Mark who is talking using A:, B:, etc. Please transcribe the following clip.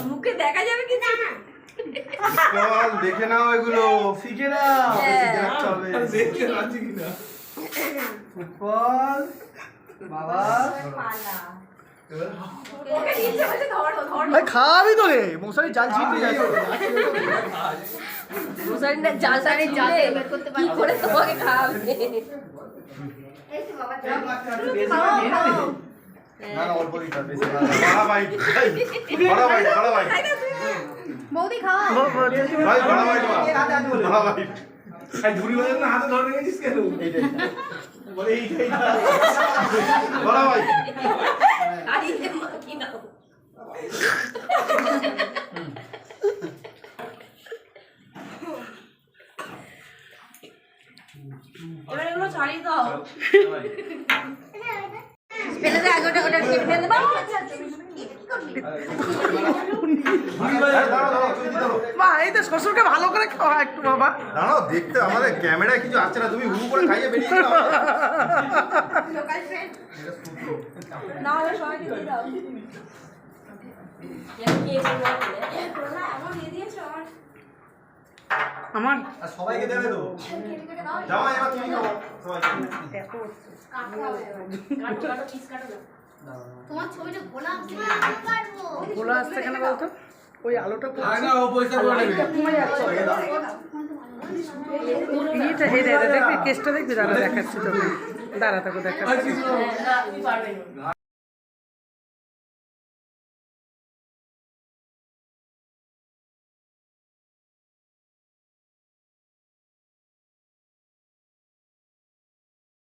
A: মুখে দেখা যাবে কি না?
B: বল দেখে নাও এগুলো শিখে নাও শিখে রাখতে হবে দেখতে রাজি কিনা ফুটবল বাবা
C: খাওয়াবি তো রে মশারি জাল ছিটতে যাচ্ছে
A: মশারিটা জাল বের করতে পারি করে তোমাকে খাওয়াবে।
B: না না অল্প দিতে বেশি না বড় ভাই বড় ভাই
A: বৌদি খাওয়া
B: ভাই বড় ভাই বড় ভাই
D: এই ঝুড়ি বাজার না হাতে ধরে রেখেছিস কেন?
B: এইটাই বলে এইটাই বড় ভাই
A: আরে মা কি নাও এবার এগুলো ছাড়িয়ে দাও ফেলে দে আগে ওটা ফেলে দে বাবা
C: মা এই তো শ্বশুরকে ভালো করে খাওয়া একটু বাবা
B: দাঁড়াও দেখতে আমাদের ক্যামেরায় কিছু আসছে না তুমি হু করে খাইয়ে বেরিয়ে যাও
A: লোকাল ফ্রেন্ড না হলে সবাইকে দিয়ে দাও
C: আমার
B: আর সবাইকে দেবে তো যাও এবার তুমি খাও সবাইকে
A: তোমার ছবিটা গোলা আসছে না আমি পারবো
C: গোলা আসছে কেন বলতো ওই আলোটা
D: আয় না ও পয়সা করে নেবে
C: কমে যাচ্ছে দেখবি কেসটা দেখবি দাঁড়া দেখাচ্ছি তোকে দাঁড়া তোকে দেখাচ্ছি
D: আর কিছু না।